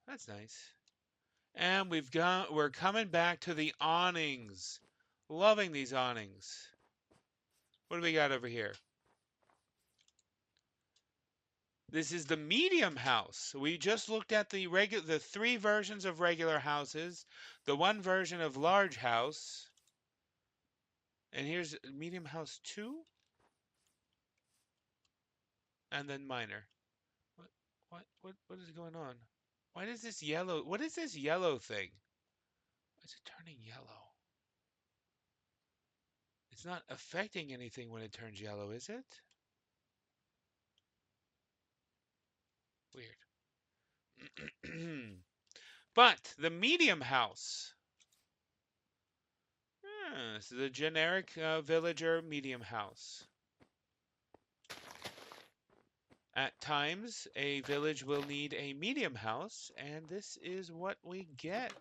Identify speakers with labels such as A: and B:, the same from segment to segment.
A: That's nice. And we're coming back to the awnings. Loving these awnings. What do we got over here? This is the medium house. We just looked at the three versions of regular houses, the one version of large house, and here's medium house 2, and then minor. What is going on? Why does this yellow? What is this yellow thing? Why is it turning yellow? It's not affecting anything when it turns yellow, is it? Weird. But the medium house. This is a generic villager medium house. At times, a village will need a medium house, and this is what we get.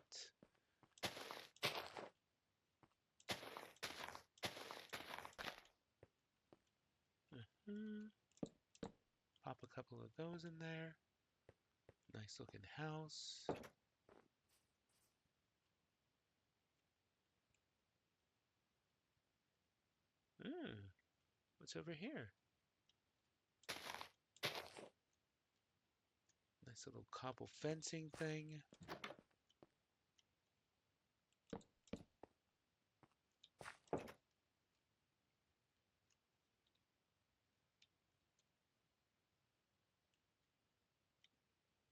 A: Pop a couple of those in there. Nice looking house. What's over here? Nice little cobble fencing thing.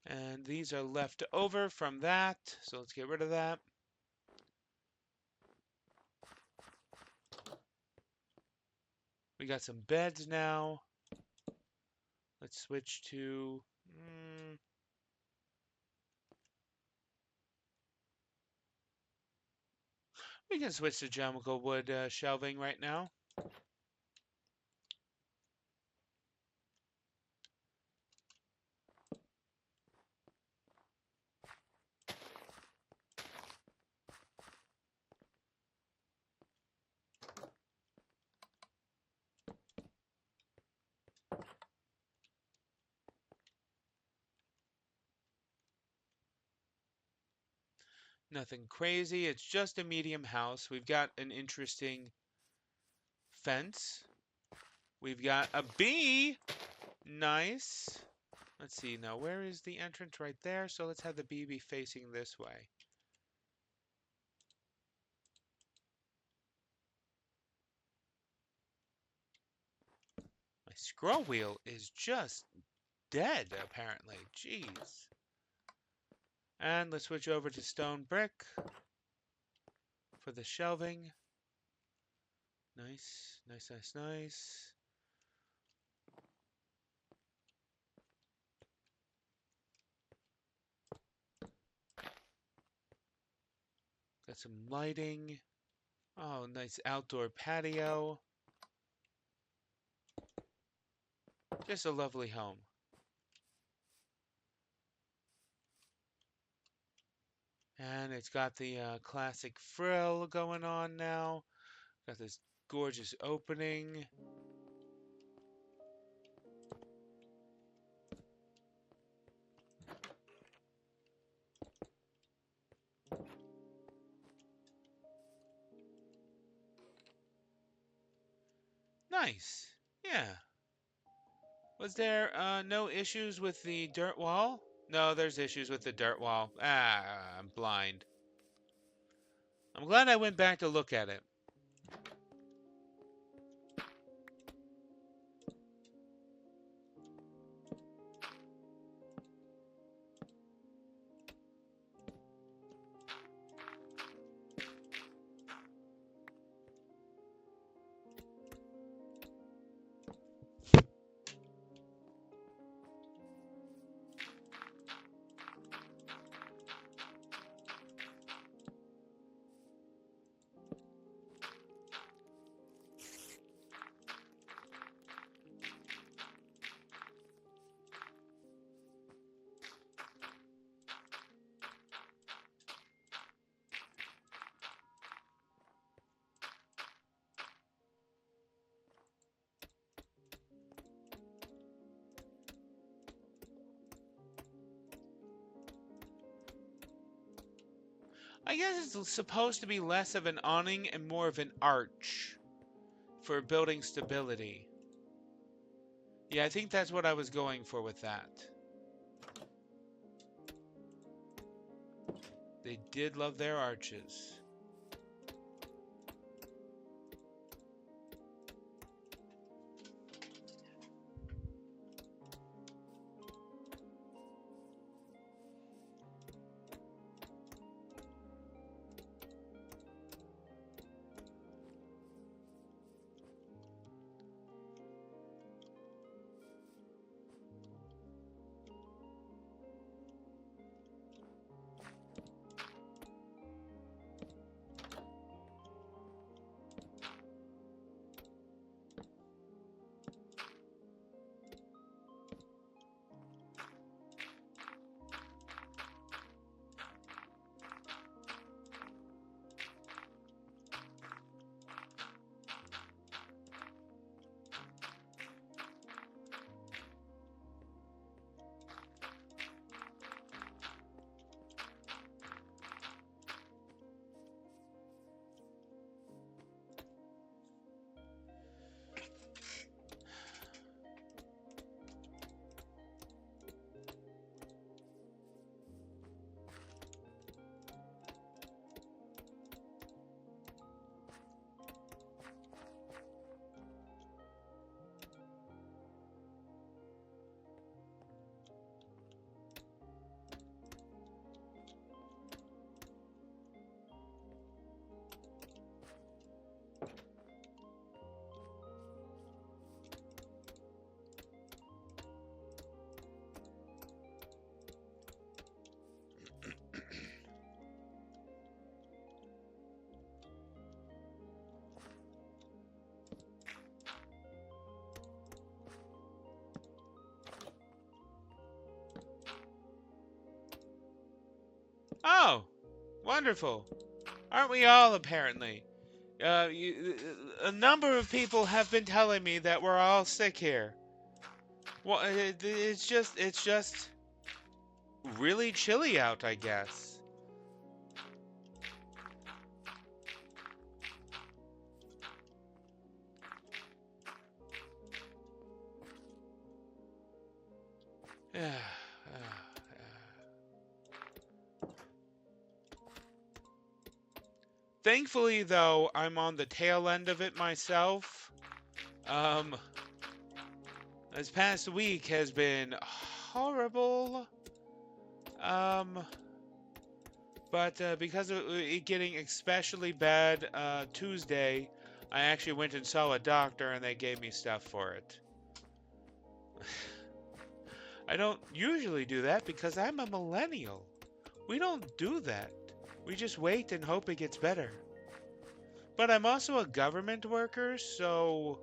A: And these are left over from that, so let's get rid of that. We got some beds now. Let's switch to... we can switch to geometrical wood shelving right now. Nothing crazy. It's just a medium house. We've got an interesting fence. We've got a bee. Nice. Let's see now. Where is the entrance? Right there. So let's have the bee be facing this way. My scroll wheel is just dead, apparently. Jeez. And let's switch over to stone brick for the shelving. Nice, nice, nice, nice. Got some lighting. Oh, nice outdoor patio. Just a lovely home. And it's got the classic frill going on now. Got this gorgeous opening. Nice. Yeah. Was there no issues with the dirt wall? No, there's issues with the dirt wall. Ah, I'm blind. I'm glad I went back to look at it. I guess it's supposed to be less of an awning and more of an arch for building stability. Yeah, I think that's what I was going for with that. They did love their arches. Oh, wonderful. Aren't we all, apparently? A number of people have been telling me that we're all sick here. Well, it's just really chilly out, I guess. Thankfully, though, I'm on the tail end of it myself. Um, this past week has been horrible. Um, but because of it getting especially bad Tuesday, I actually went and saw a doctor and they gave me stuff for it. I don't usually do that because I'm a millennial. We don't do that. We just wait and hope it gets better. But I'm also a government worker, so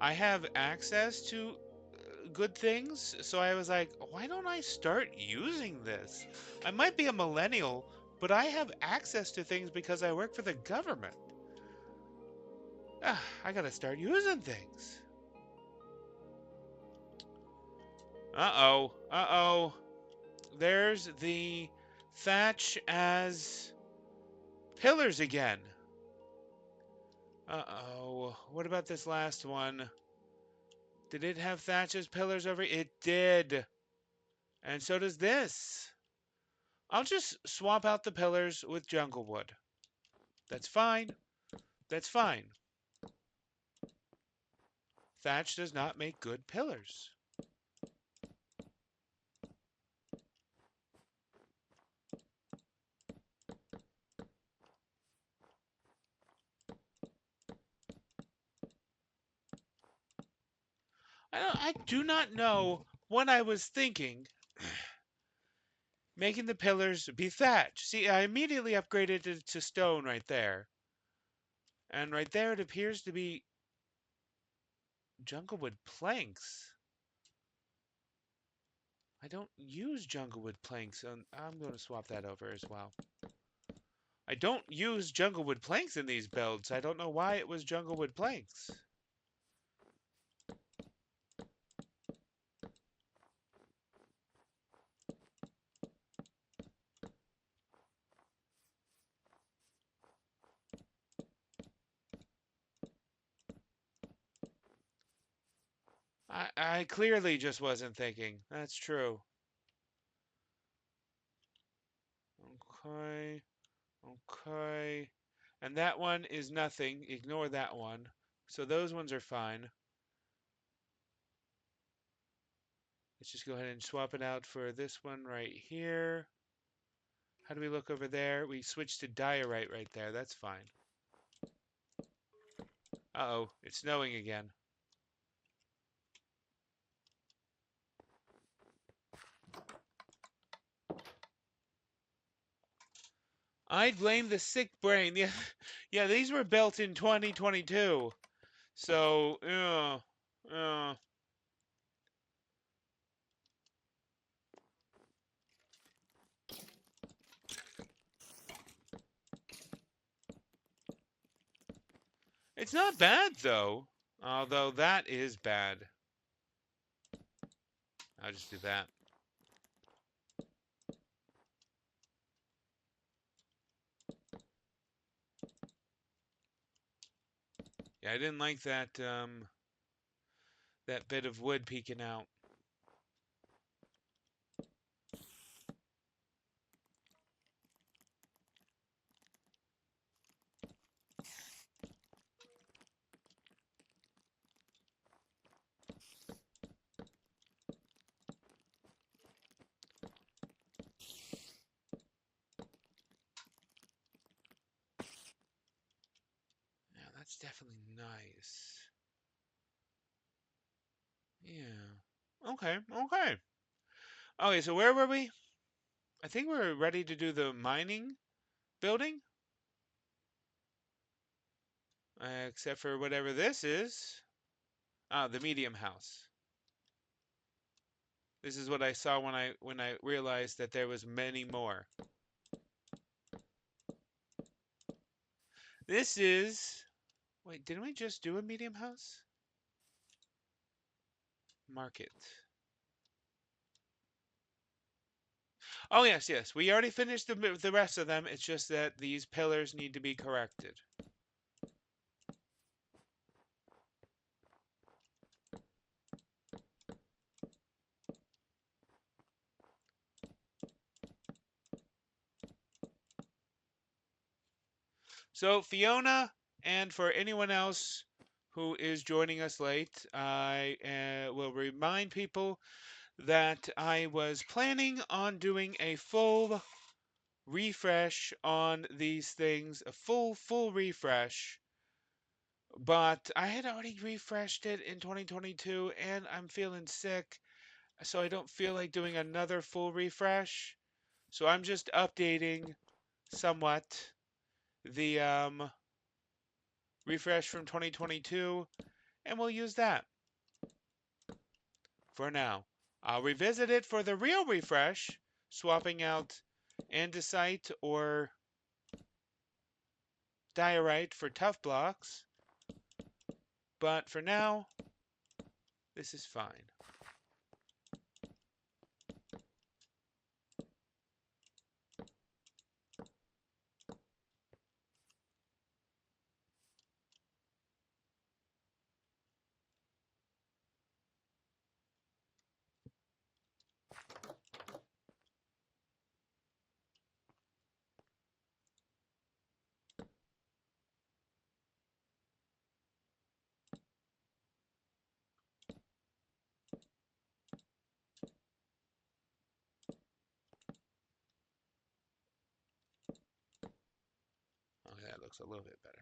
A: I have access to good things. So I was like, why don't I start using this? I might be a millennial, but I have access to things because I work for the government. I gotta start using things. Uh-oh. Uh-oh. There's the thatch as pillars again. Uh-oh. What about this last one? Did it have thatch as pillars over it? It did. And so does this. I'll just swap out the pillars with jungle wood. That's fine. That's fine. Thatch does not make good pillars. I do not know what I was thinking making the pillars be thatch. See, I immediately upgraded it to stone right there. And right there it appears to be junglewood planks. I don't use junglewood planks, and I'm going to swap that over as well. I don't use junglewood planks in these builds. I don't know why it was junglewood planks. I clearly just wasn't thinking. That's true. Okay. Okay. And that one is nothing. Ignore that one. So those ones are fine. Let's just go ahead and swap it out for this one right here. How do we look over there? We switched to diorite right there. That's fine. Uh-oh, it's snowing again. I'd blame the sick brain. Yeah, yeah, these were built in 2022. So, it's not bad though. Although that is bad. I'll just do that. Yeah, I didn't like that bit of wood peeking out. Yeah, that's definitely nice. Yeah. Okay, okay. Okay, so where were we? I think we're ready to do the mining building. Except for whatever this is. Ah, the medium house. This is what I saw when I realized that there was many more. This is. Wait, didn't we just do a medium house? Market. Oh yes, yes. We already finished the rest of them. It's just that these pillars need to be corrected. So Fiona, and for anyone else who is joining us late, I will remind people that I was planning on doing a full refresh on these things, a full refresh, but I had already refreshed it in 2022 and I'm feeling sick, so I don't feel like doing another full refresh. So I'm just updating somewhat the refresh from 2022 and we'll use that for now. I'll revisit it for the real refresh, swapping out andesite or diorite for tough blocks. But for now, this is fine. Okay, that looks a little bit better.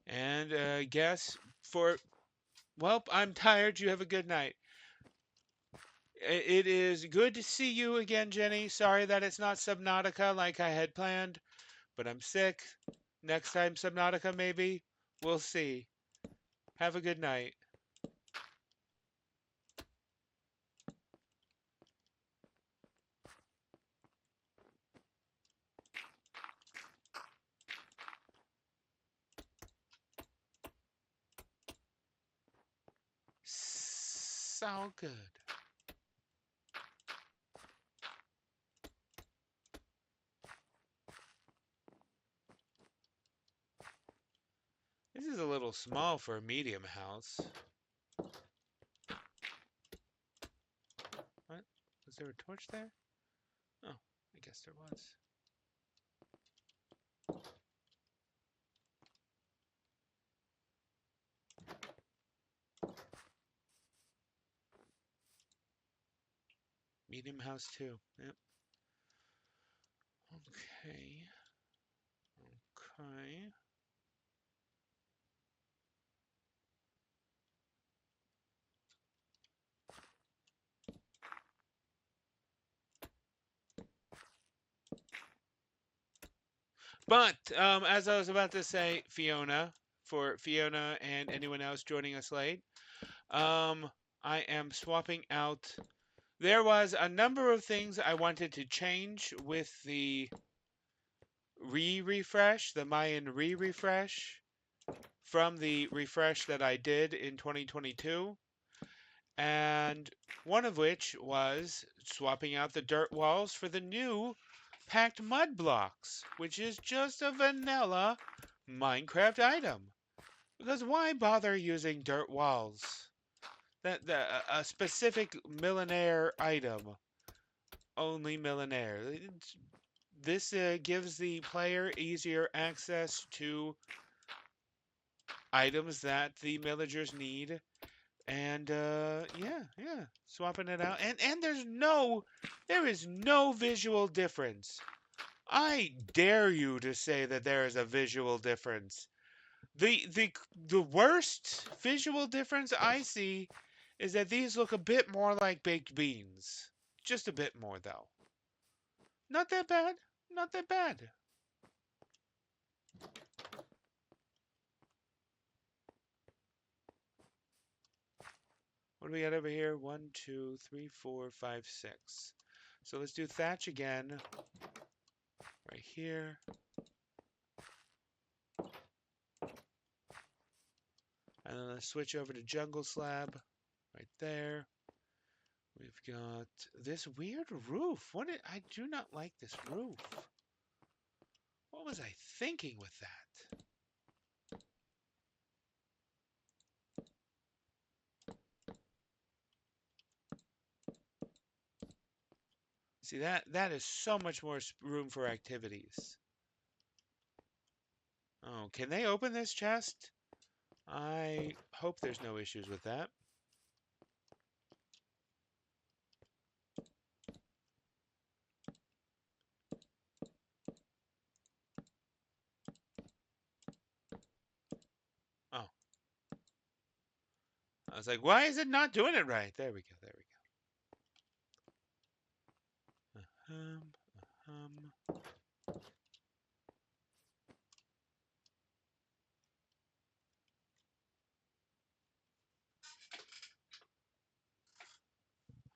A: And guess for, well, I'm tired. You have a good night. It is good to see you again, Jenny. Sorry that it's not Subnautica like I had planned, but I'm sick. Next time, Subnautica, maybe. We'll see. Have a good night. So good. This is a little small for a medium house. What? Was there a torch there? Oh, I guess there was. Medium house too. Yep. Okay. Okay. But as I was about to say, Fiona, for Fiona and anyone else joining us late, I am swapping out. There was a number of things I wanted to change with the refresh, the Mayan refresh, from the refresh that I did in 2022. And one of which was swapping out the dirt walls for the new packed mud blocks, which is just a vanilla Minecraft item. Because why bother using dirt walls? A specific Millenaire item, only Millenaire. This gives the player easier access to items that the villagers need, and yeah, swapping it out, and there is no visual difference. I dare you to say that there is a visual difference. The worst visual difference I see is that these look a bit more like baked beans. Just a bit more, though. Not that bad. Not that bad. What do we got over here? 1, 2, 3, 4, 5, 6. So let's do thatch again. Right here. And then let's switch over to jungle slab. Right there. We've got this weird roof. I do not like this roof. What was I thinking with that? See, that is so much more room for activities. Oh, can they open this chest? I hope there's no issues with that. Oh. I was like, why is it not doing it right? There we go, there we go.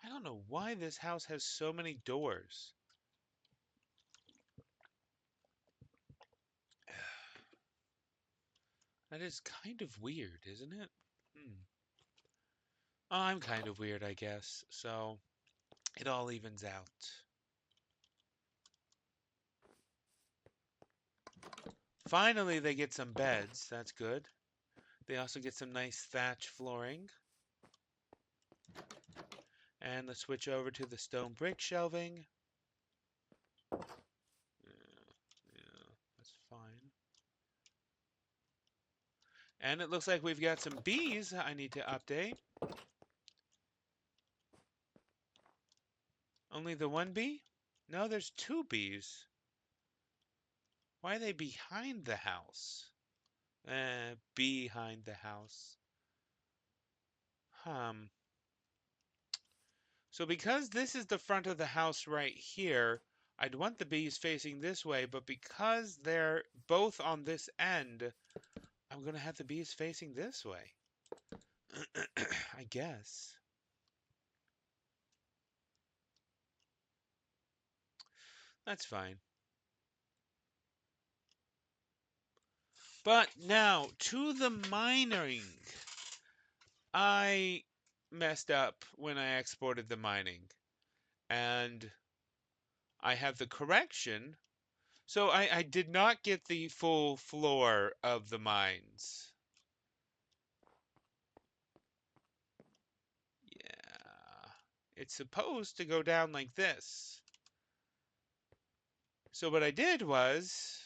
A: I don't know why this house has so many doors. That is kind of weird, isn't it? Hmm. I'm kind of weird, I guess. So it all evens out. Finally, they get some beds. That's good. They also get some nice thatch flooring. And let's switch over to the stone brick shelving. Yeah, that's fine. And it looks like we've got some bees I need to update. Only the one bee? No, there's two bees. Why are they behind the house? Behind the house. So because this is the front of the house right here, I'd want the bees facing this way, but because they're both on this end, I'm going to have the bees facing this way. I guess. That's fine. But now, to the mining. I messed up when I exported the mining, and I have the correction. So I did not get the full floor of the mines. Yeah. It's supposed to go down like this. So what I did was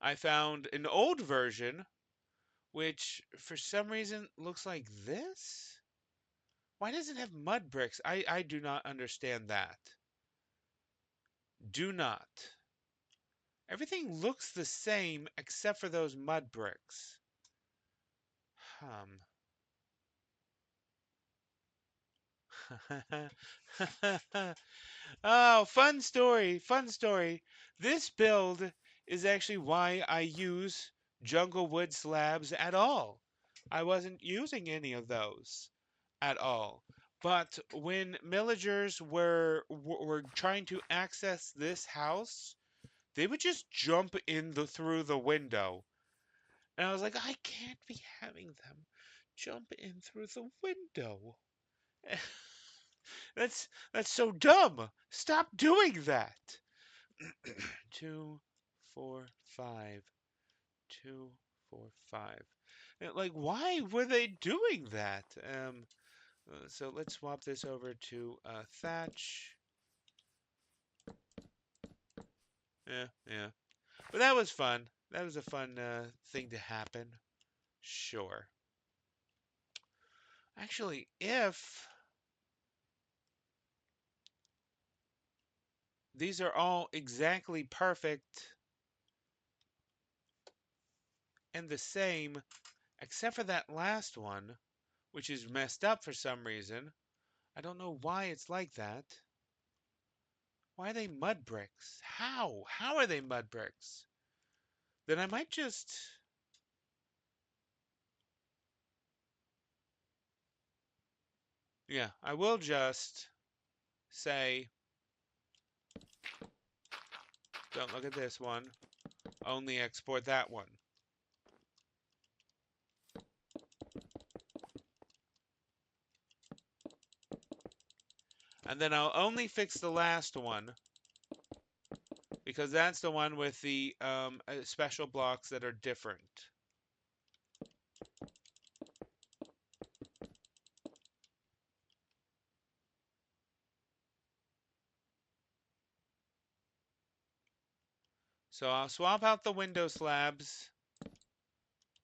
A: I found an old version which for some reason looks like this. Why does it have mud bricks? I do not understand that. Do not. Everything looks the same except for those mud bricks. Oh, fun story, fun story. This build is actually why I use jungle wood slabs at all. I wasn't using any of those at all. But when villagers were trying to access this house, they would just jump in through the window. And I was like, I can't be having them jump in through the window. That's so dumb. Stop doing that. 2, 4, 5. 2, 4, 5. Like, why were they doing that? So let's swap this over to thatch. Yeah, yeah. But that was fun. That was a fun thing to happen. Sure. Actually, if these are all exactly perfect and the same, except for that last one, which is messed up for some reason. I don't know why it's like that. Why are they mud bricks? How? How are they mud bricks? Then I might just... Yeah, I will just say, don't look at this one. Only export that one. And then I'll only fix the last one because that's the one with the special blocks that are different. So I'll swap out the window slabs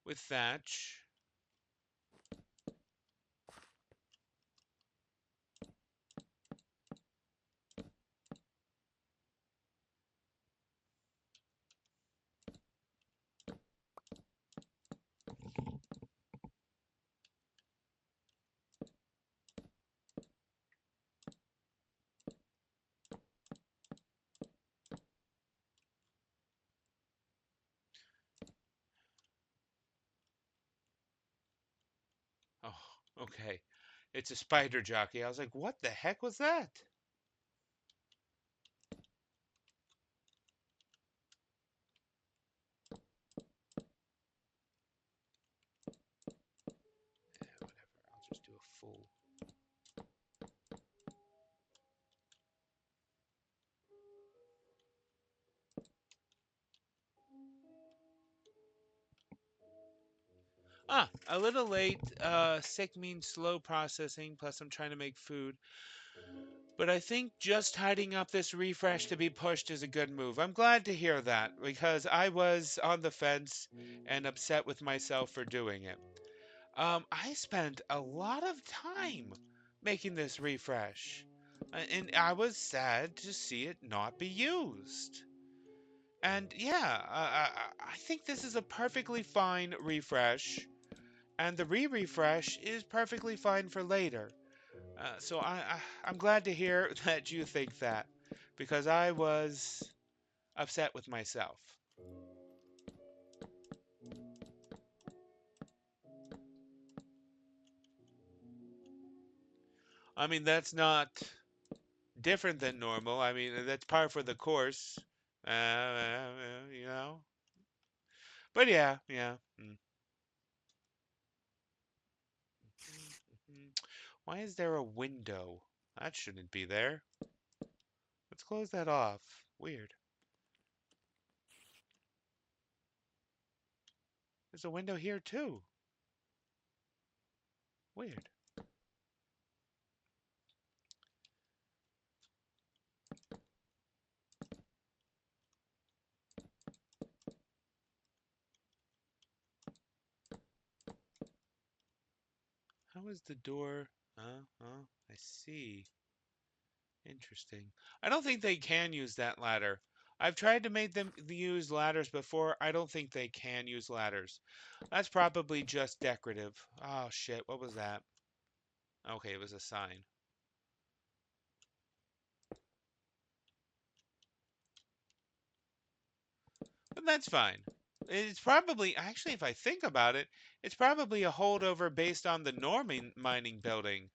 A: with thatch. Oh, okay. It's a spider jockey. I was like, what the heck was that? Whatever. I'll just do a full. Ah, a little late. Sick means slow processing, plus I'm trying to make food. But I think just hiding up this refresh to be pushed is a good move. I'm glad to hear that, because I was on the fence and upset with myself for doing it. I spent a lot of time making this refresh, and I was sad to see it not be used. And yeah, I think this is a perfectly fine refresh. And the re-refresh is perfectly fine for later. I'm glad to hear that you think that, because I was upset with myself. I mean, that's not different than normal. I mean, that's par for the course. You know. But yeah, yeah. Mhm. Why is there a window? That shouldn't be there. Let's close that off. Weird. There's a window here too. Weird. How is the door? I see. Interesting. I don't think they can use that ladder. I've tried to make them use ladders before. I don't think they can use ladders. That's probably just decorative. Oh shit, what was that? Okay, it was a sign. But that's fine. It's probably, actually, if I think about it, it's probably a holdover based on the Norman mining building.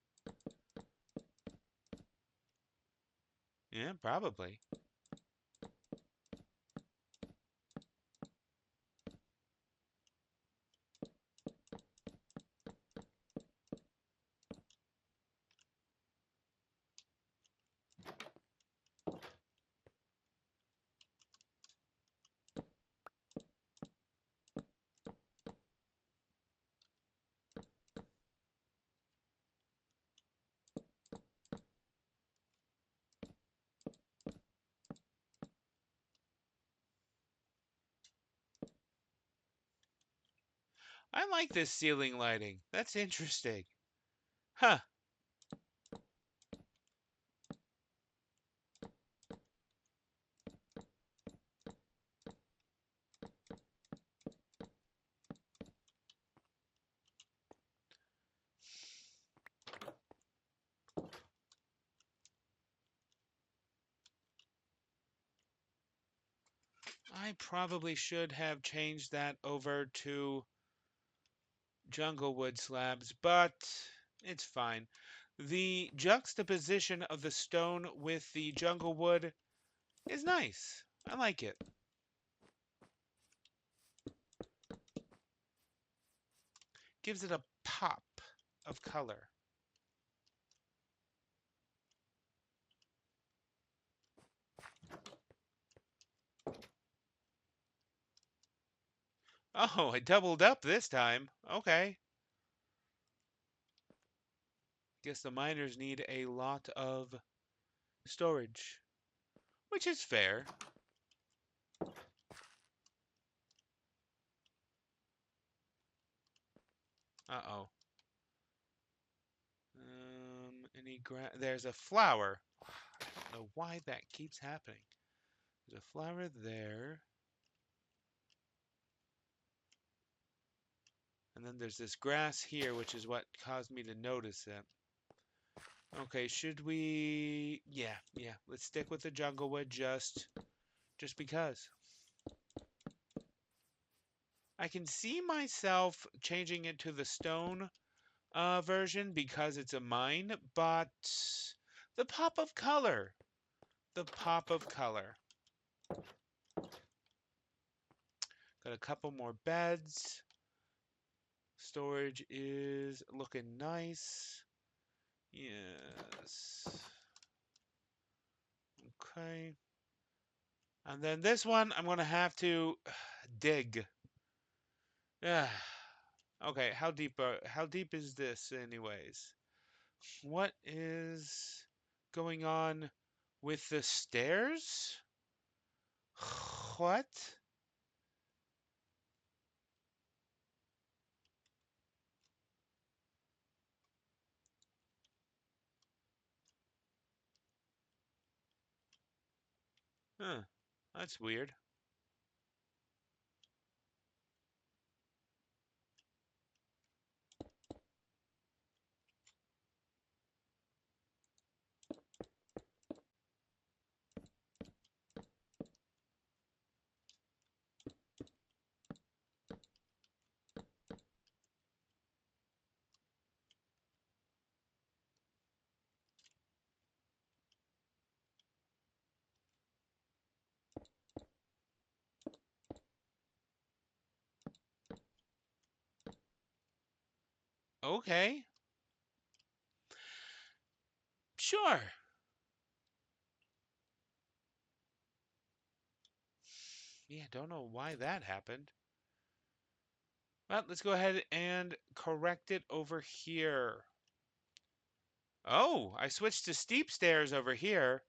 A: Yeah, probably. I like this ceiling lighting. That's interesting. Huh. I probably should have changed that over to jungle wood slabs, but it's fine. The juxtaposition of the stone with the jungle wood is nice. I like it. Gives it a pop of color. Oh, I doubled up this time. Okay. Guess the miners need a lot of storage, which is fair. Uh-oh. There's a flower. I don't know why that keeps happening. There's a flower there. And then there's this grass here, which is what caused me to notice it. Okay, should we... Yeah. Let's stick with the jungle wood just because. I can see myself changing it to the stone version because it's a mine, but the pop of color. The pop of color. Got a couple more beds. Storage is looking nice. Yes. Okay. And then this one, I'm going to have to dig. Yeah. Okay, how deep is this anyways? What is going on with the stairs? What? Huh. That's weird. Okay. Sure. Yeah, don't know why that happened. Well, let's go ahead and correct it over here. Oh, I switched to steep stairs over here.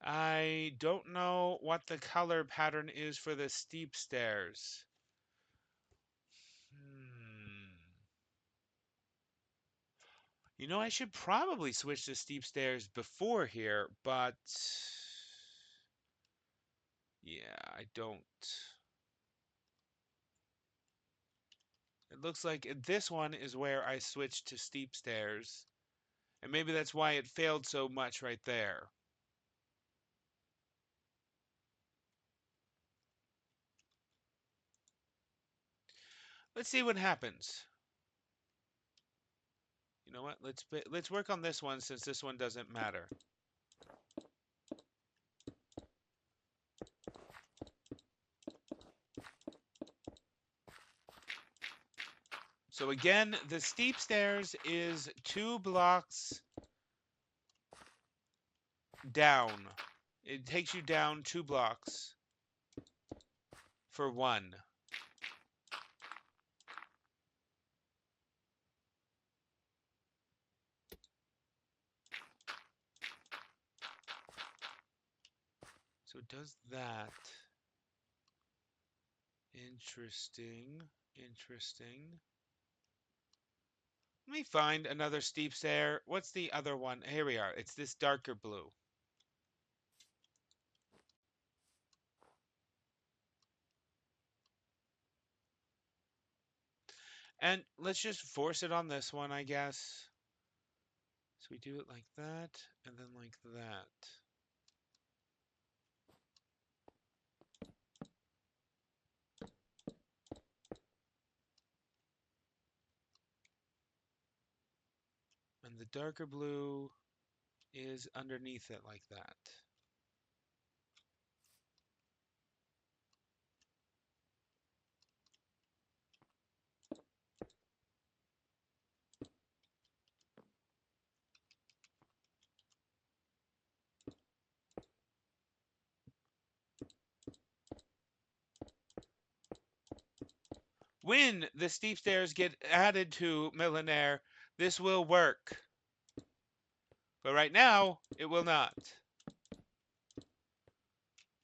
A: I don't know what the color pattern is for the steep stairs. You know, I should probably switch to steep stairs before here, but yeah, I don't. It looks like this one is where I switched to steep stairs, and maybe that's why it failed so much right there. Let's see what happens. You know what? Let's work on this one since this one doesn't matter. So again, the steep stairs is 2 blocks down. It takes you down 2 blocks for 1. So it does that. Interesting. Interesting. Let me find another steep stair. What's the other one? Here we are. It's this darker blue. And let's just force it on this one, I guess. So we do it like that, and then like that. And the darker blue is underneath it like that. When the steep stairs get added to Millenaire, this will work. But right now, it will not.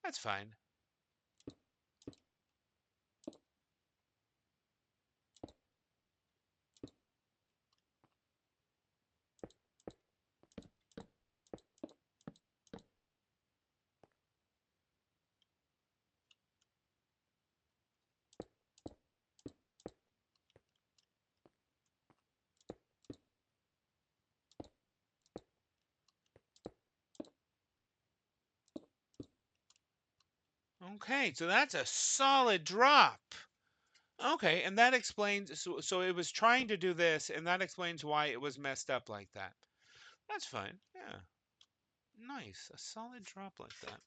A: That's fine. Okay, so that's a solid drop. Okay, and that explains, so it was trying to do this, and that explains why it was messed up like that. That's fine, yeah. Nice, a solid drop like that.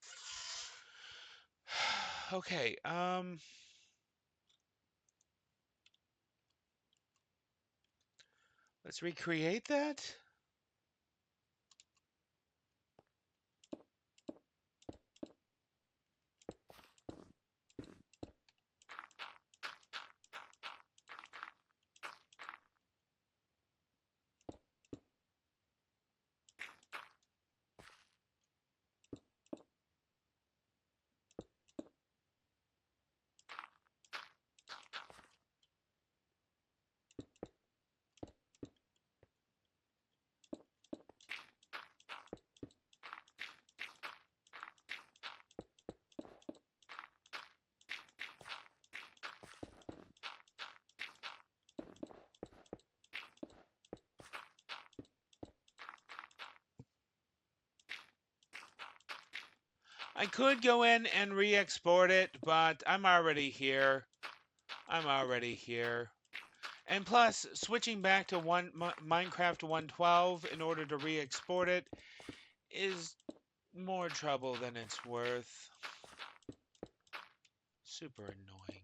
A: Okay, let's recreate that. I could go in and re-export it, but I'm already here. I'm already here. And plus, switching back to Minecraft 1.12 in order to re-export it is more trouble than it's worth. Super annoying.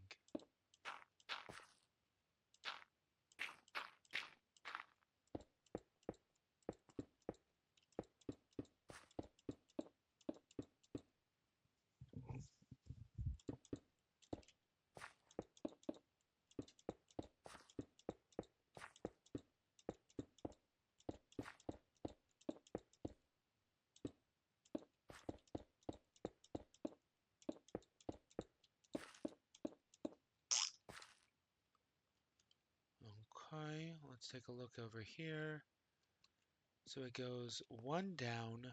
A: Okay, let's take a look over here. So it goes one down,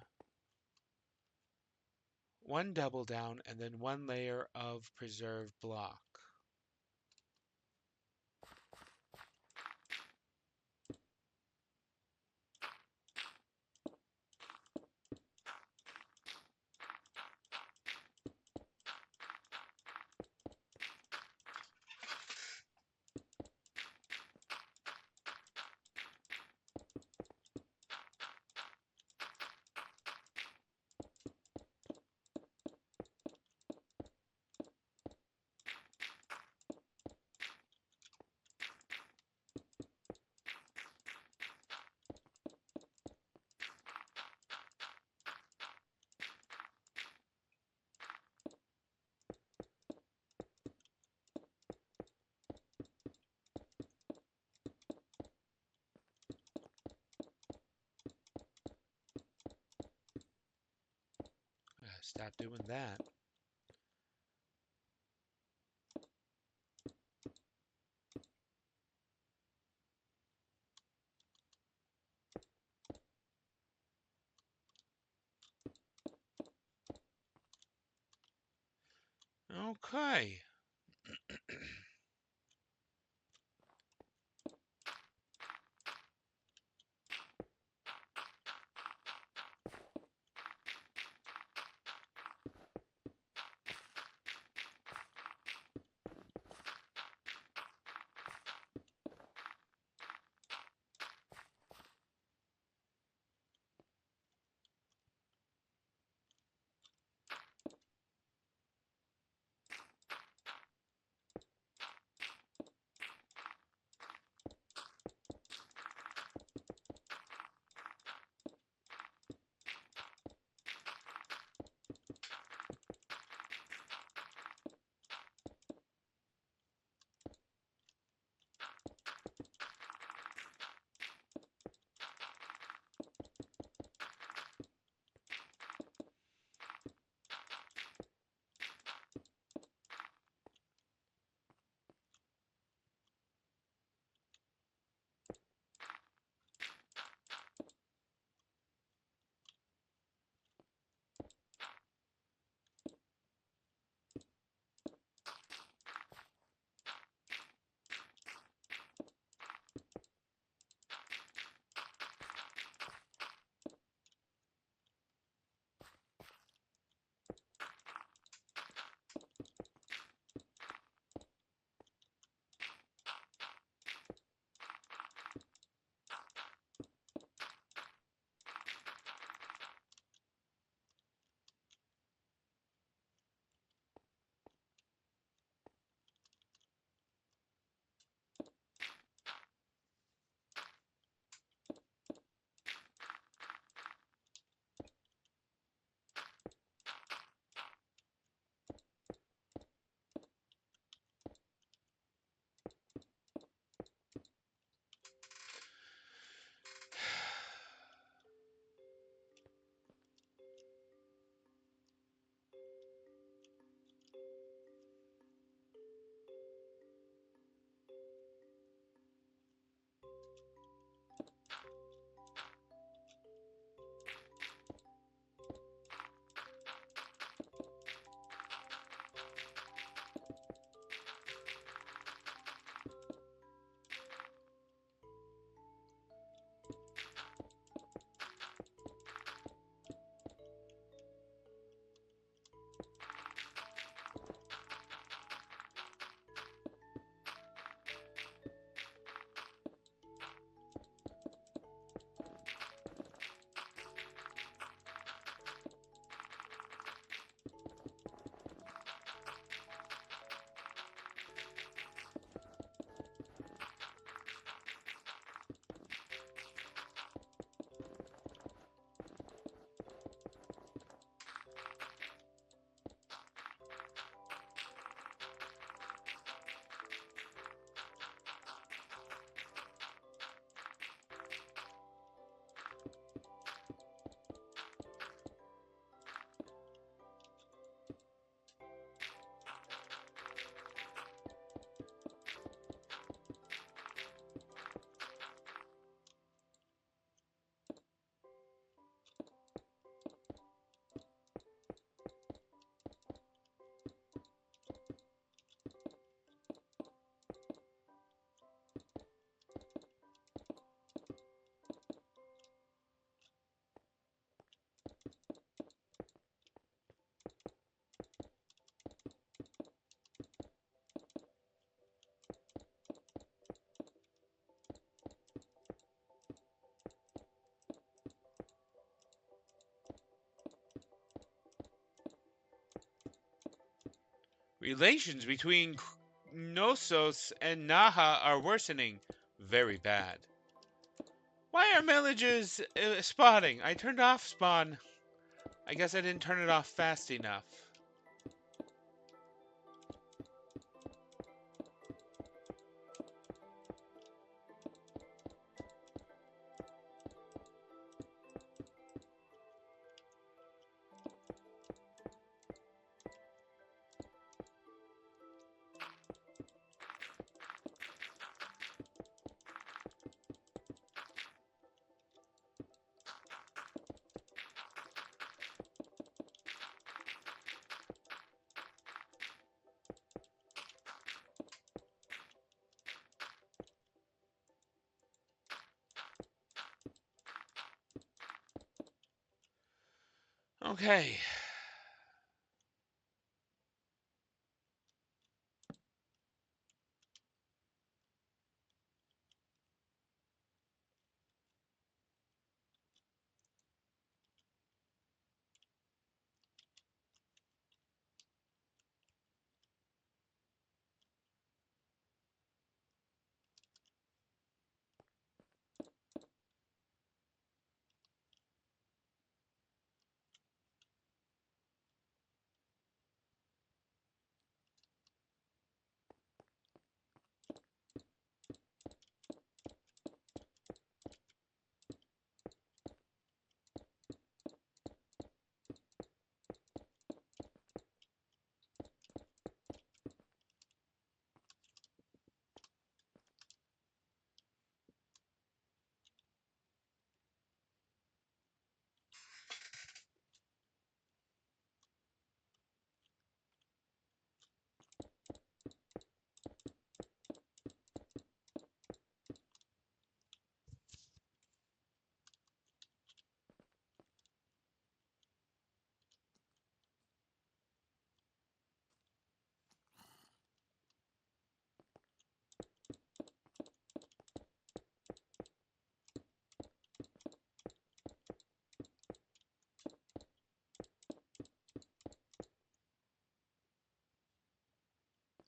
A: one double down, and then one layer of preserved block. Stop doing that. Okay. Relations between Knossos and Naha are worsening. Very bad. Why are villagers spawning? I turned off spawn. I guess I didn't turn it off fast enough. Okay.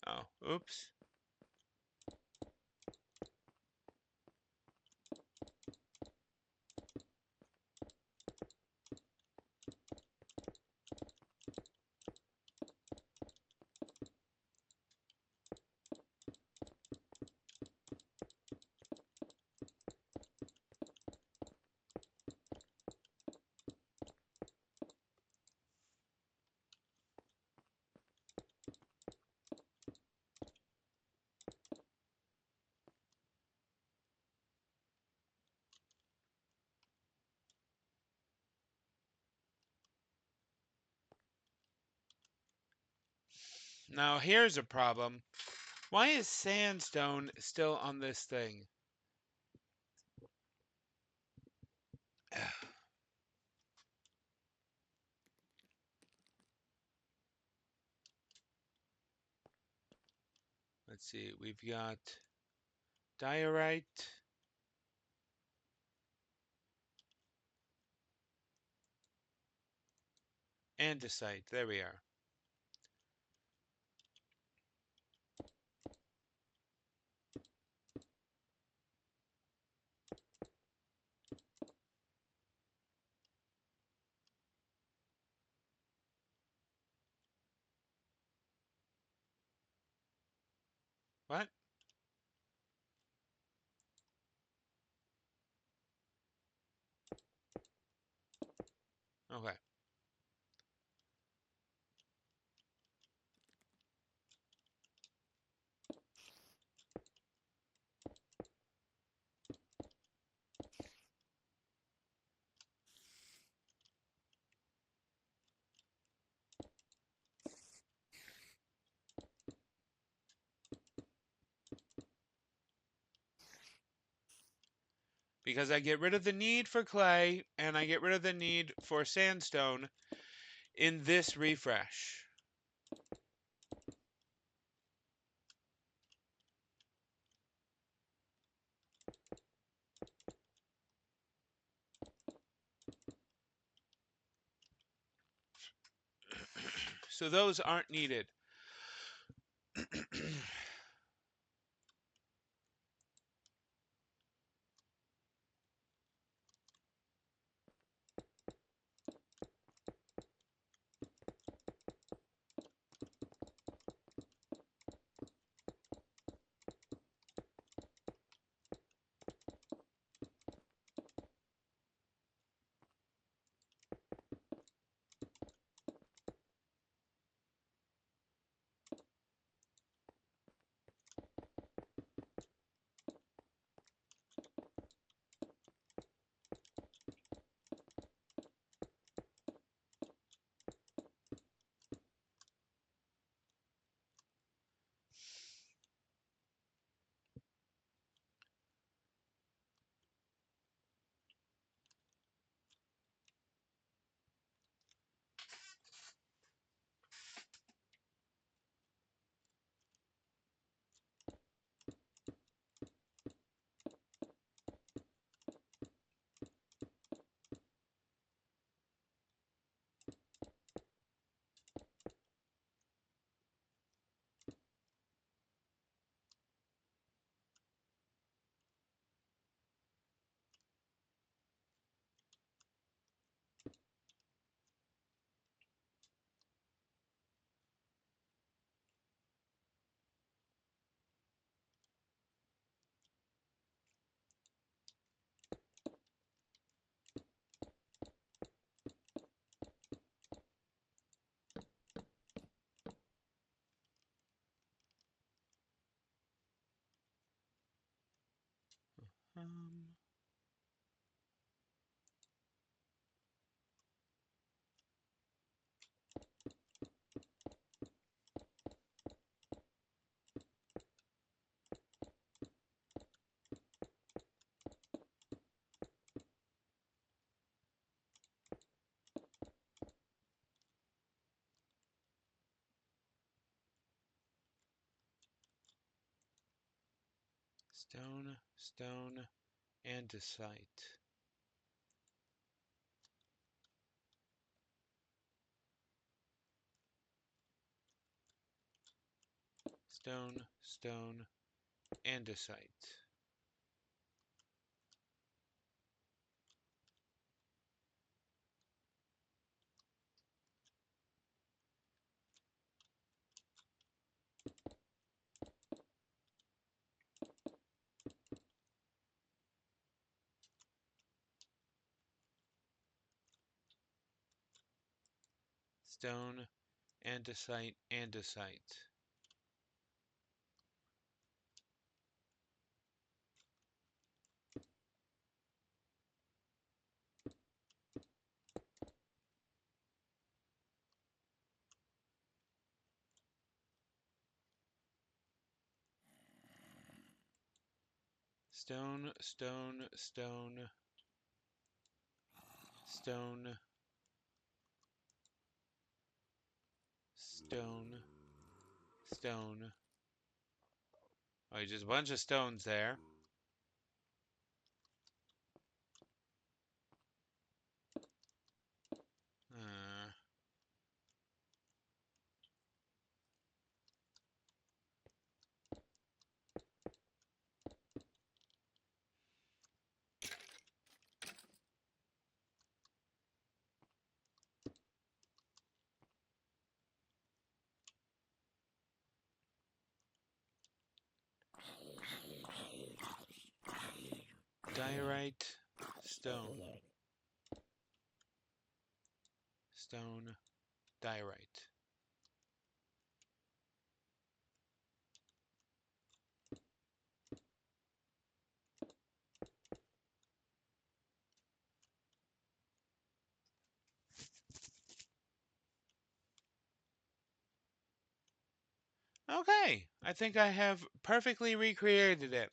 A: Oh, oops. Now here's a problem. Why is sandstone still on this thing? Let's see. We've got diorite. Andesite. There we are. What? Okay. Because I get rid of the need for clay and I get rid of the need for sandstone in this refresh. So those aren't needed. Stone, stone, andesite. Stone, stone, andesite. Stone, andesite, andesite. Stone, stone, stone, stone, stone, stone. Oh, just a bunch of stones there. Uh, diorite, stone, stone, diorite. Okay, I think I have perfectly recreated it.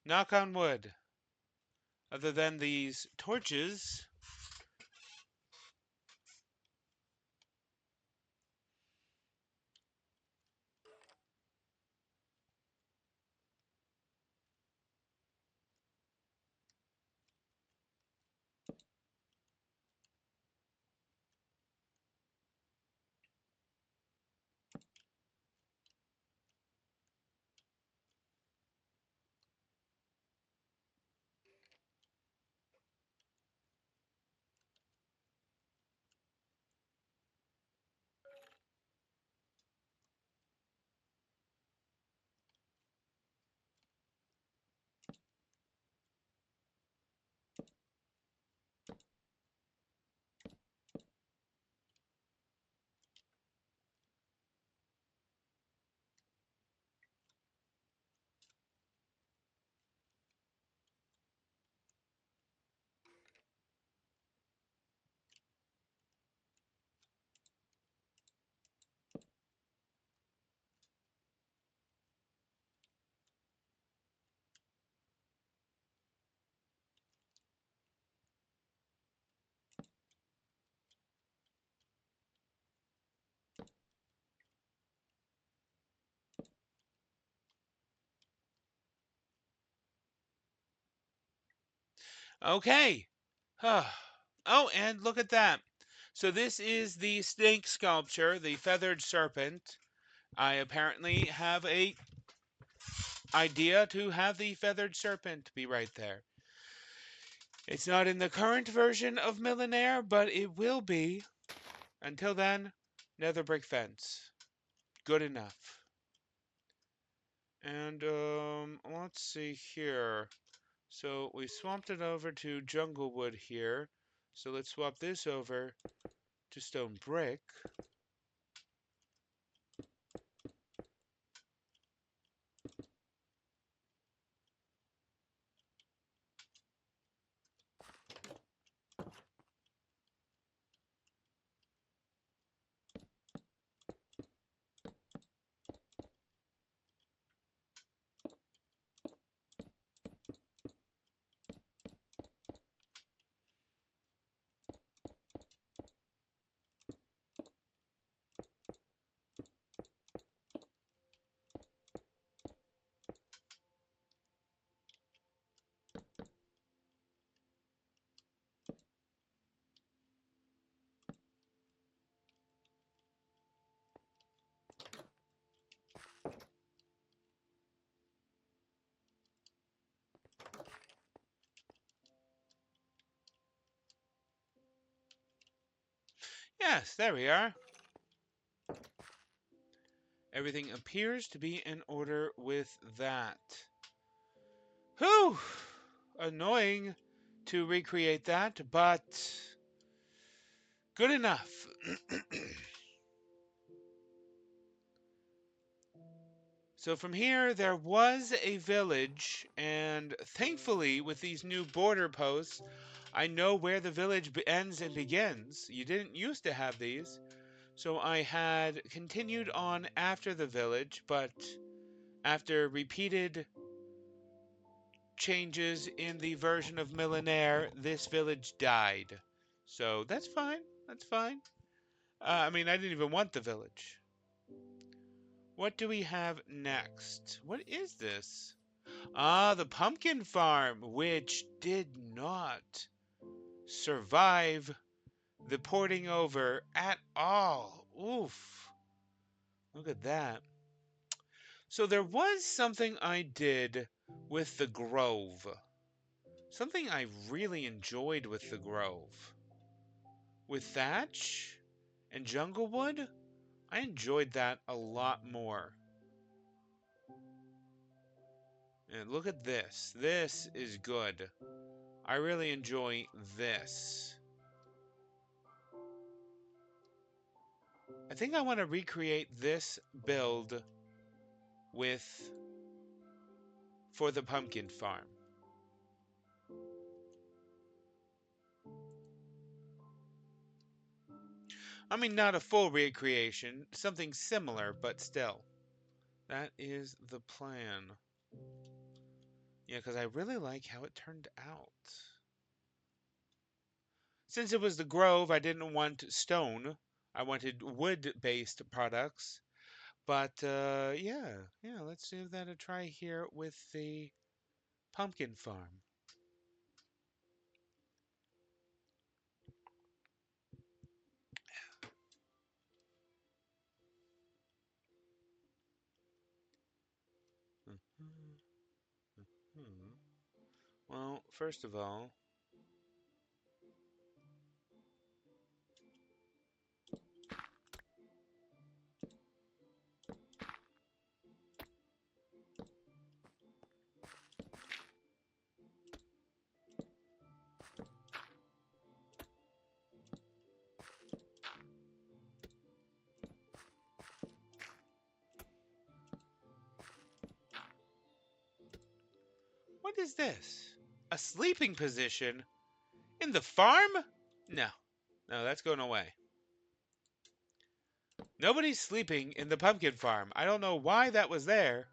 A: Knock on wood. Other than these torches. Okay. Oh, and look at that. So this is the snake sculpture, the feathered serpent. I apparently have a idea to have the feathered serpent be right there. It's not in the current version of Millenaire, but it will be. Until then, nether brick fence. Good enough. And let's see here. So we swapped it over to jungle wood here. So let's swap this over to stone brick. Yes, there we are. Everything appears to be in order with that. Whew! Annoying to recreate that, but good enough. So from here, there was a village, and thankfully, with these new border posts, I know where the village ends and begins. You didn't used to have these, so I had continued on after the village, but after repeated changes in the version of Millenaire, this village died. So that's fine. That's fine. I mean, I didn't even want the village. What do we have next? What is this? Ah, the pumpkin farm, which did not survive the porting over at all. Oof. Look at that. So there was something I did with the Grove. Something I really enjoyed with the Grove. With Thatch and Junglewood, I enjoyed that a lot more. And look at this. This is good. I really enjoy this. I think I want to recreate this build with for the pumpkin farm. I mean, not a full recreation, something similar, but still. That is the plan. Yeah, because I really like how it turned out. Since it was the Grove, I didn't want stone. I wanted wood-based products. But yeah, let's give that a try here with the pumpkin farm. Hmm. Well, first of all, what is this? A sleeping position in the farm? No, no, that's going away. Nobody's sleeping in the pumpkin farm. I don't know why that was there.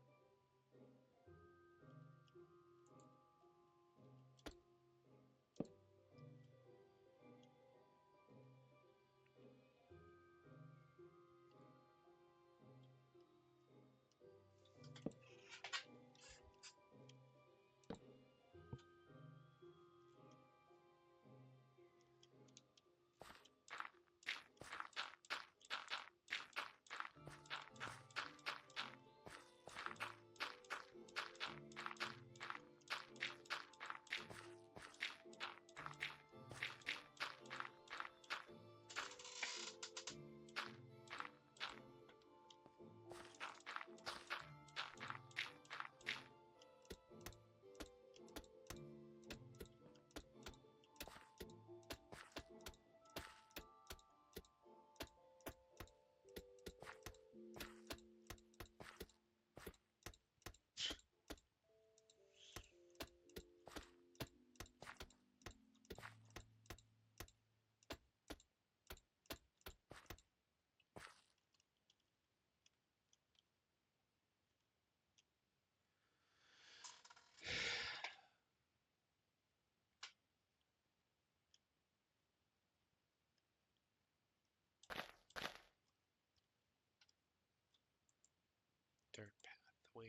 A: Dirt path. Weird.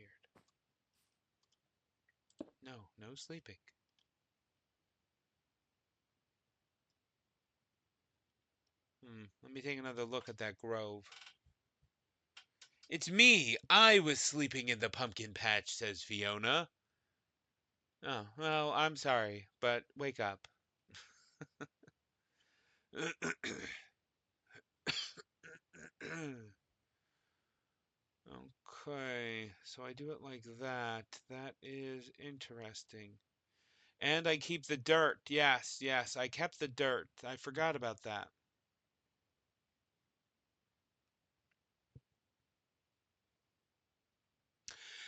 A: No, no sleeping. Let me take another look at that grove. It's me. I was sleeping in the pumpkin patch, says Fiona. Oh, well, I'm sorry, but wake up. Okay, so I do it like that. That is interesting. And I keep the dirt. Yes, yes, I kept the dirt. I forgot about that.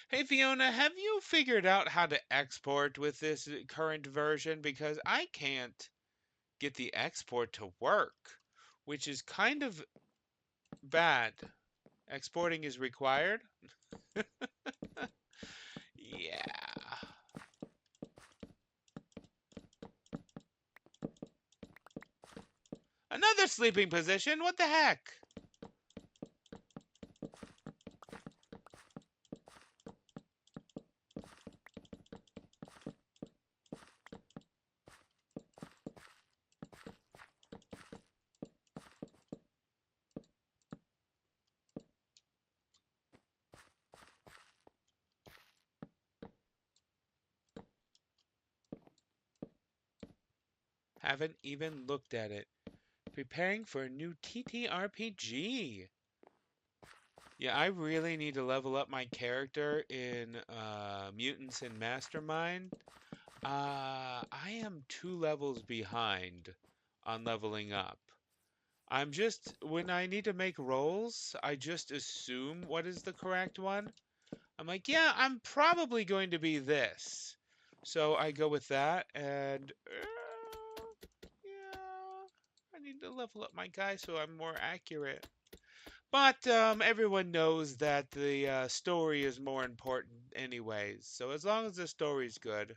A: Hey Fiona, have you figured out how to export with this current version? Because I can't get the export to work, which is kind of bad. Exporting is required? Yeah. Another sleeping position? What the heck? Haven't even looked at it. Preparing for a new TTRPG. Yeah, I really need to level up my character in Mutants and Mastermind. I am 2 levels behind on leveling up. I'm just, when I need to make rolls, I just assume what is the correct one. I'm like, yeah, I'm probably going to be this. So I go with that, and yeah, I need to level up my guy so I'm more accurate. But everyone knows that the story is more important anyways. So as long as the story's good.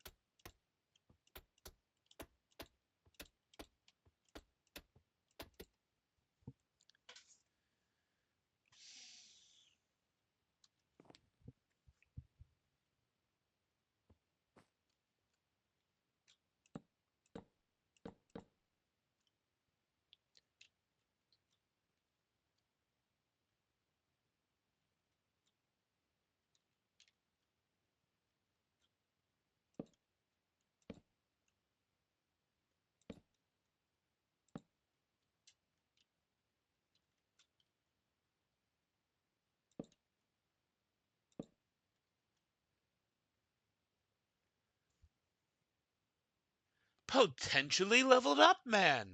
A: Potentially leveled up man.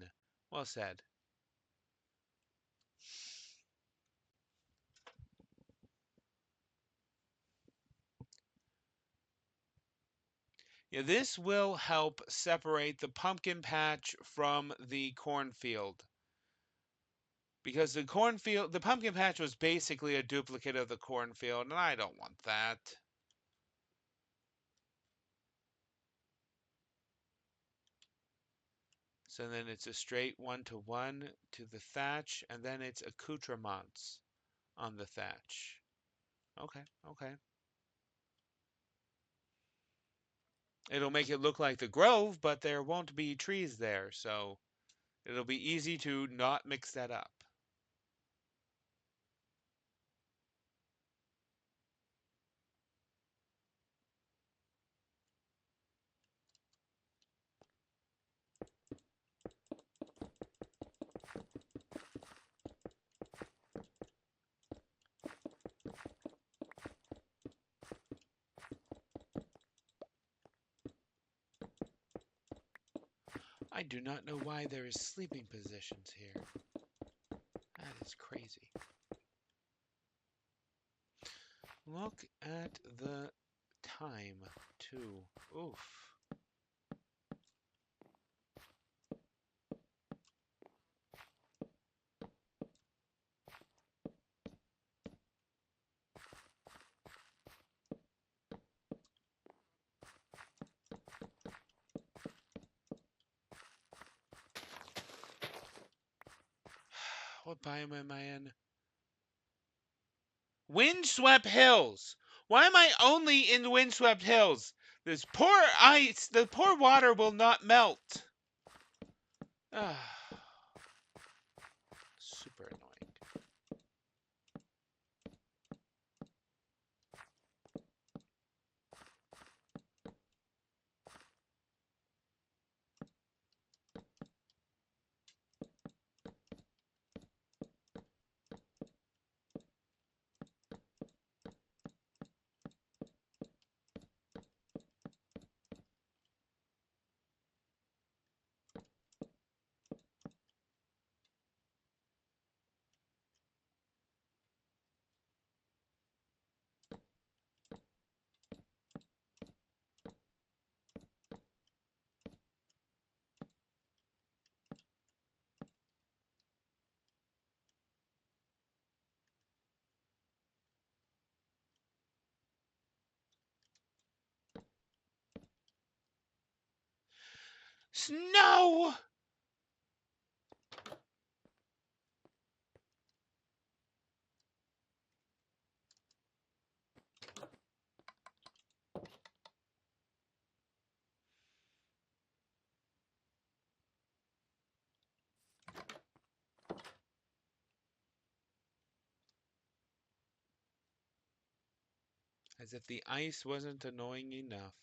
A: Well said. Yeah, this will help separate the pumpkin patch from the cornfield. Because the pumpkin patch was basically a duplicate of the cornfield, and I don't want that. So then it's a straight 1-to-1 to the thatch, and then it's accoutrements on the thatch. Okay, okay. It'll make it look like the grove, but there won't be trees there, so it'll be easy to not mix that up. I do not know why there is sleeping positions here. That is crazy. Look at the time, too. Oof. What biome am I in? Windswept hills. Why am I only in windswept hills? This poor ice, the poor water will not melt. Ah, super annoying. No! As if the ice wasn't annoying enough.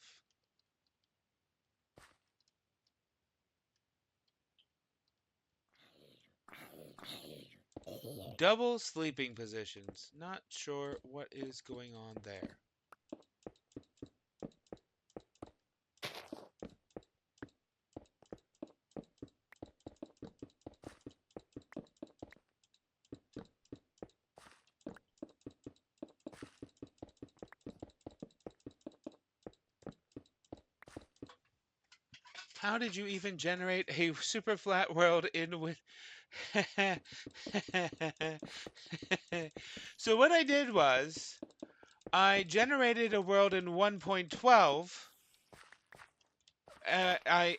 A: Double sleeping positions. Not sure what is going on there. How did you even generate a super flat world in with... So what I did was, I generated a world in 1.12. I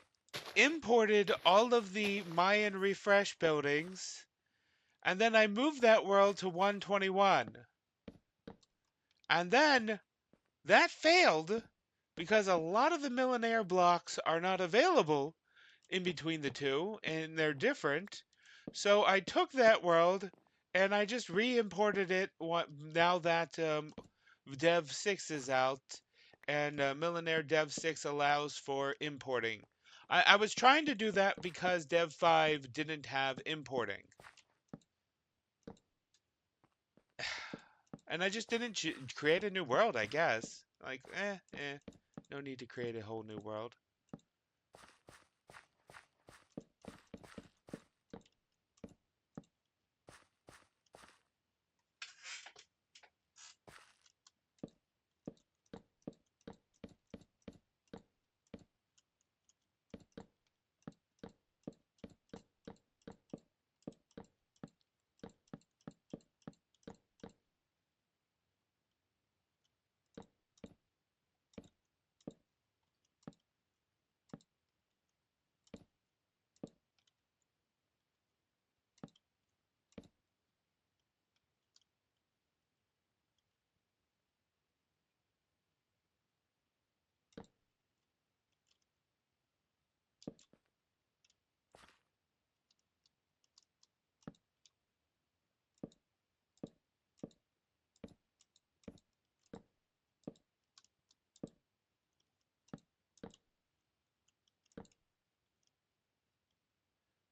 A: imported all of the Mayan Refresh buildings, and then I moved that world to 121. And then that failed because a lot of the Millenaire blocks are not available in between the two, and they're different. So I took that world and I just re-imported it now that Dev 6 is out, and Millenaire Dev 6 allows for importing. I was trying to do that because Dev 5 didn't have importing. And I just didn't create a new world, I guess. Like, no need to create a whole new world.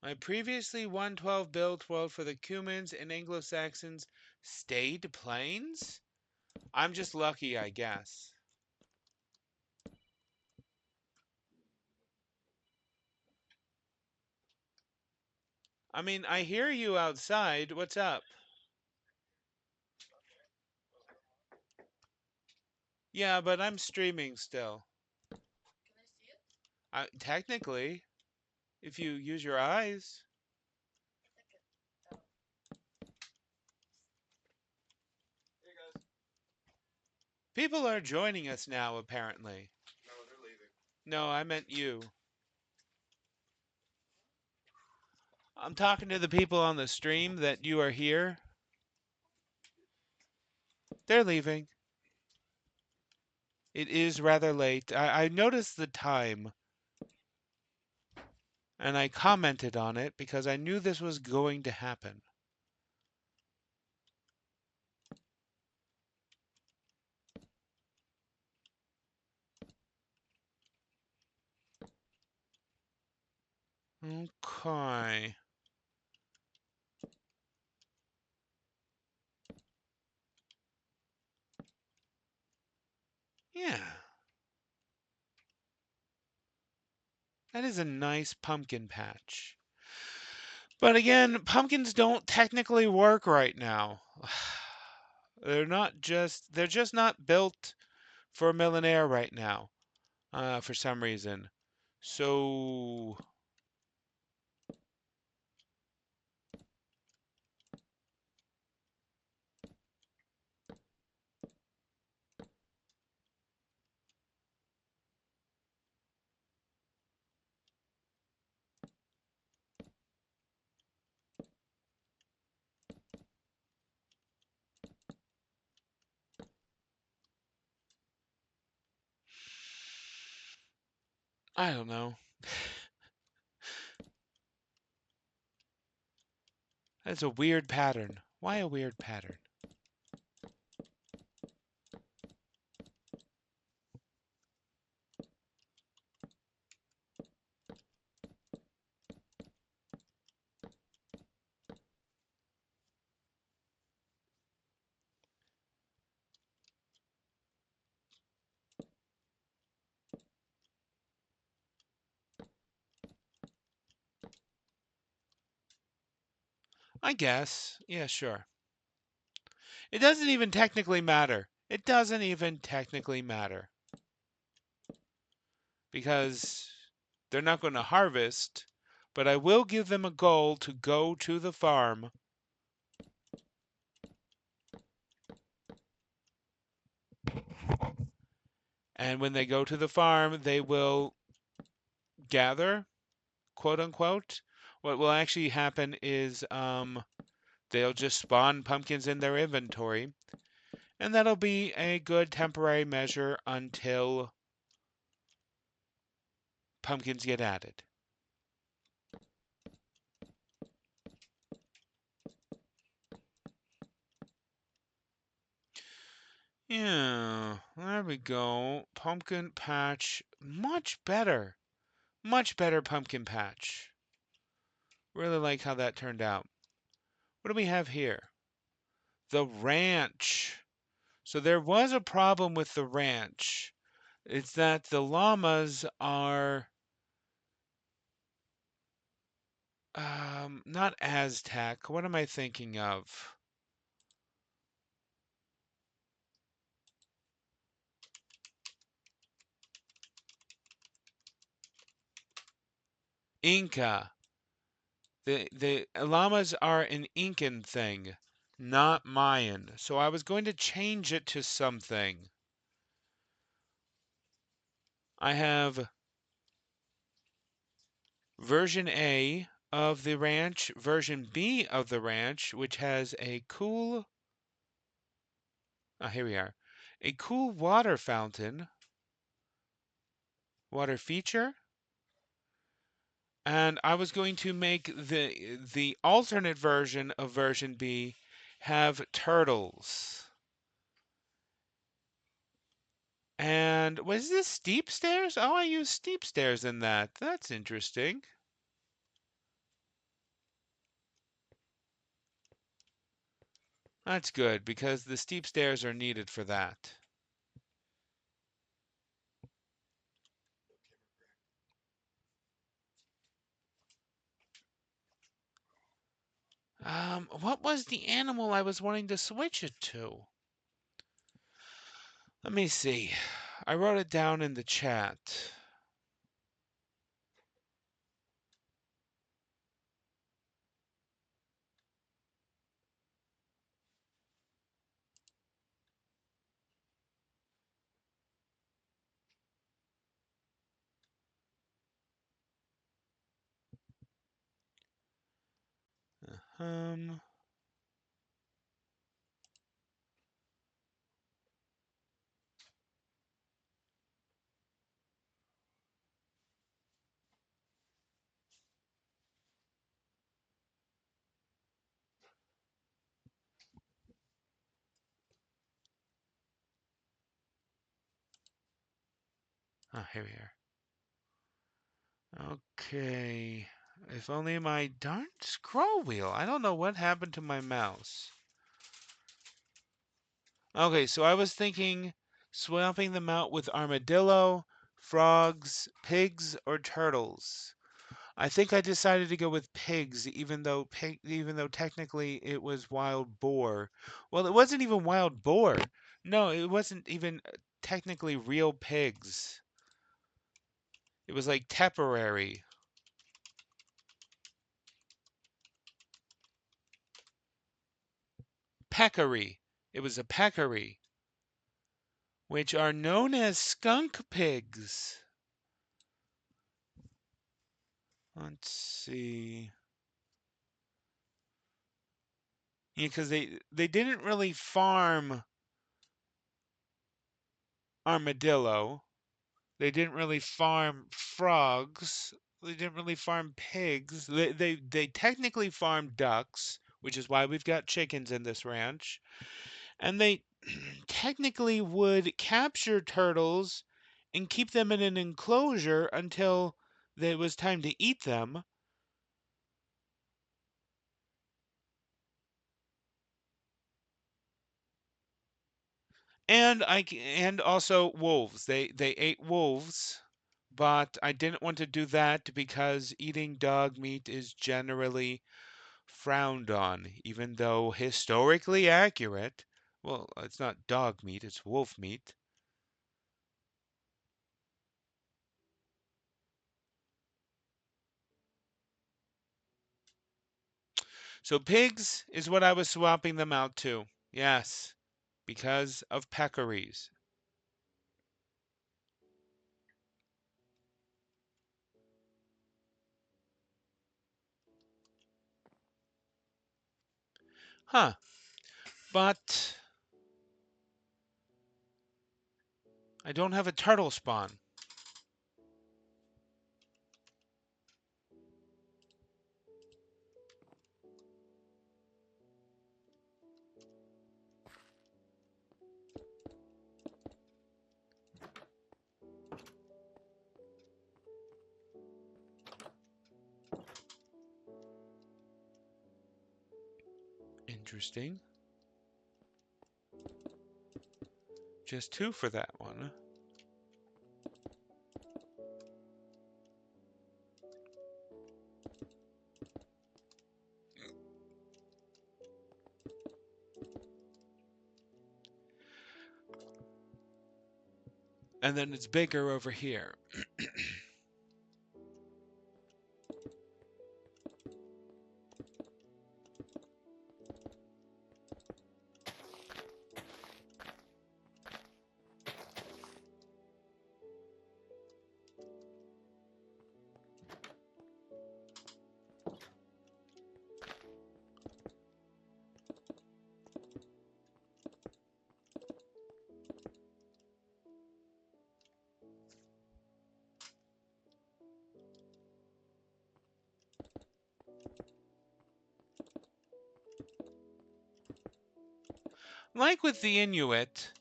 A: My previously 112 built world for the Cumans and Anglo-Saxons stayed plains? I'm just lucky, I guess. I mean, I hear you outside. What's up? Yeah, but I'm streaming still. Technically, if you use your eyes. People are joining us now, apparently. No, I meant you. I'm talking to the people on the stream that you are here. They're leaving. It is rather late. I noticed the time, and I commented on it because I knew this was going to happen. Okay. Yeah. That is a nice pumpkin patch. But again, pumpkins don't technically work right now. They're just not built for Millenaire right now, for some reason. So, I don't know. That's a weird pattern. Why a weird pattern? I guess. Yeah, sure. It doesn't even technically matter. It doesn't even technically matter because they're not going to harvest, but I will give them a goal to go to the farm. And when they go to the farm, they will gather, quote unquote. What will actually happen is they'll just spawn pumpkins in their inventory, and that'll be a good temporary measure until pumpkins get added. Yeah, there we go. Pumpkin patch, much better. Much better pumpkin patch. Really like how that turned out. What do we have here? The ranch. So there was a problem with the ranch. It's that the llamas are not Aztec. What am I thinking of? Inca. The llamas are an Incan thing, not Mayan. So I was going to change it to something. I have version A of the ranch, version B of the ranch, which has a cool, here we are, a cool water fountain, water feature. And I was going to make the alternate version of version B have turtles. And was this steep stairs? Oh, I used steep stairs in that. That's interesting. That's good because the steep stairs are needed for that. What was the animal I was wanting to switch it to? Let me see. I wrote it down in the chat. Um, oh, here we are. Okay. If only my darn scroll wheel. I don't know what happened to my mouse. Okay, so I was thinking swapping them out with armadillo, frogs, pigs, or turtles. I think I decided to go with pigs, even though technically it was wild boar. Well, it wasn't even wild boar. No, it wasn't even technically real pigs. It was like temporary. Peccary. It was a peccary, which are known as skunk pigs. Let's see. Yeah, because they didn't really farm armadillo. They didn't really farm frogs. They didn't really farm pigs. They technically farmed ducks, which is why we've got chickens in this ranch. And they technically would capture turtles and keep them in an enclosure until it was time to eat them. And also wolves. They ate wolves, but I didn't want to do that because eating dog meat is generally frowned on, even though historically accurate. Well, it's not dog meat, it's wolf meat. So pigs is what I was swapping them out to. Yes, because of peccaries. Huh. But I don't have a turtle spawn. Interesting. Just two for that one. And then it's bigger over here. Like with the Inuit,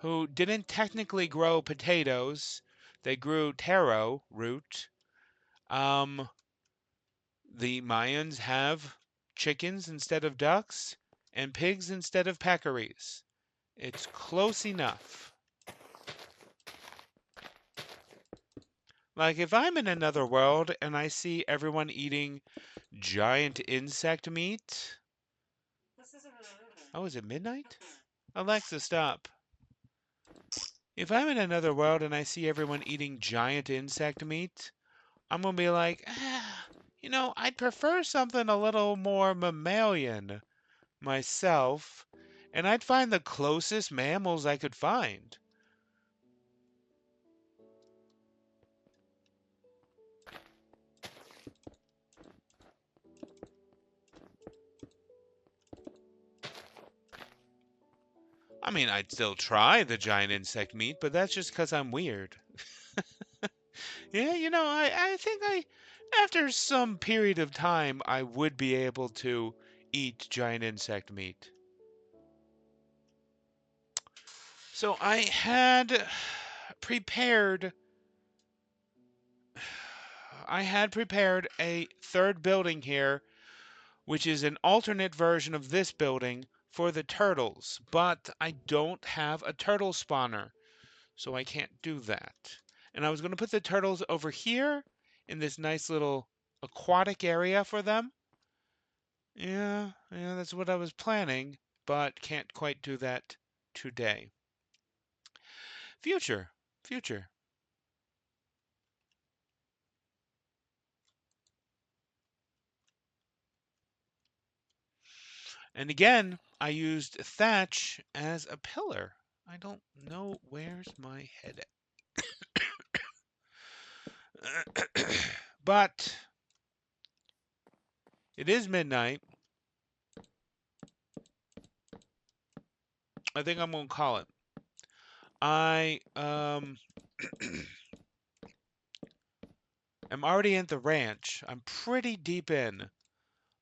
A: who didn't technically grow potatoes, they grew taro root. Um, the Mayans have chickens instead of ducks and pigs instead of peccaries. It's close enough. Like if I'm in another world and I see everyone eating giant insect meat. Oh, is it midnight? Alexa, stop. If I'm in another world and I see everyone eating giant insect meat, I'm gonna be like, I'd prefer something a little more mammalian myself, and I'd find the closest mammals I could find. I mean, I'd still try the giant insect meat, but that's just 'cause I'm weird. Yeah, I think after some period of time, I would be able to eat giant insect meat. So prepared, I had prepared a third building here, which is an alternate version of this building for the turtles, but I don't have a turtle spawner, so I can't do that. And I was going to put the turtles over here in this nice little aquatic area for them. Yeah, that's what I was planning, but can't quite do that today. Future, future. And again, I used thatch as a pillar. I don't know where's my head at. But it is midnight. I think I'm gonna call it. I I'm already at the ranch. I'm pretty deep in.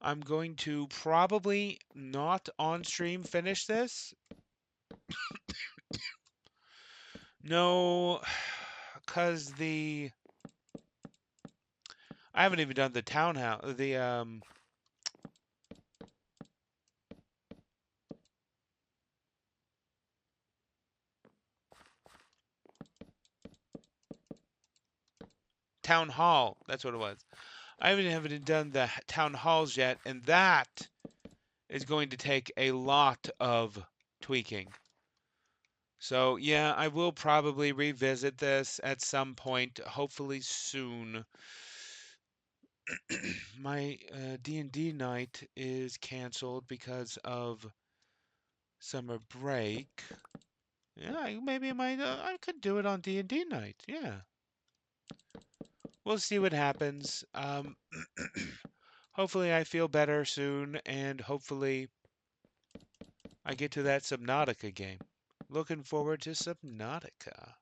A: I'm going to probably not on stream finish this. No, because I haven't even done the townhouse, the town hall. That's what it was. I haven't done the town halls yet, and that is going to take a lot of tweaking. So yeah, I will probably revisit this at some point, hopefully soon. My D&D night is canceled because of summer break. Yeah, maybe I could do it on D&D night. Yeah, we'll see what happens. Hopefully I feel better soon, and hopefully I get to that Subnautica game. Looking forward to Subnautica.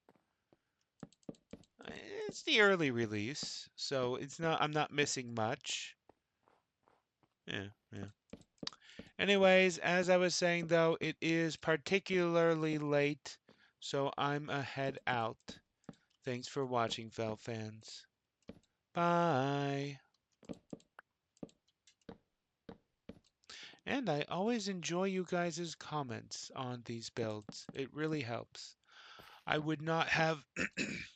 A: It's the early release, so I'm not missing much. Yeah, yeah. Anyways, as I was saying though, it is particularly late, so I'm a head out. Thanks for watching, Fel fans. Bye. And I always enjoy you guys' comments on these builds. It really helps. I would not have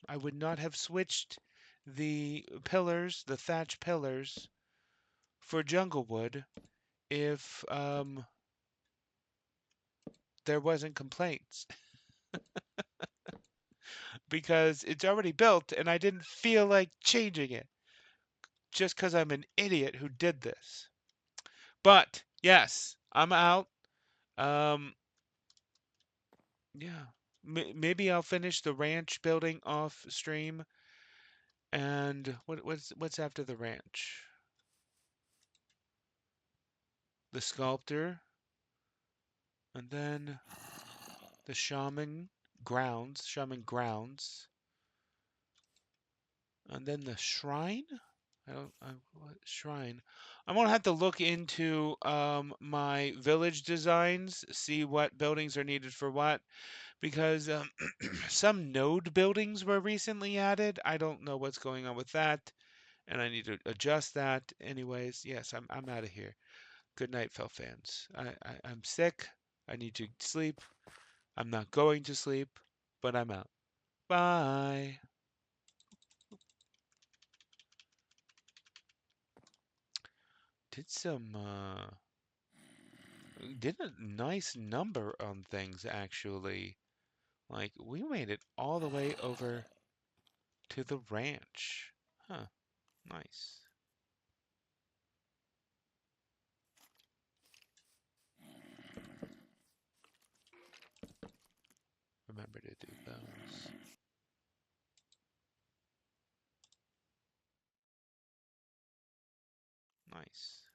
A: I would not have switched the pillars, the thatch pillars, for jungle wood if there wasn't complaints. Because it's already built and I didn't feel like changing it just because I'm an idiot who did this. But yes, I'm out. Um, yeah, maybe I'll finish the ranch building off stream. And what's after the ranch? The sculptor, and then the shaman grounds, and then the shrine. What shrine? I'm gonna have to look into my village designs, see what buildings are needed for what, because some node buildings were recently added. I don't know what's going on with that, and I need to adjust that. Anyways, yes, I'm out of here. Good night, Fel fans. I'm sick. I need to sleep. I'm not going to sleep, but I'm out. Bye. Did some did a nice number on things actually. Like we made it all the way over to the ranch. Huh, nice. Remember to do those. Nice.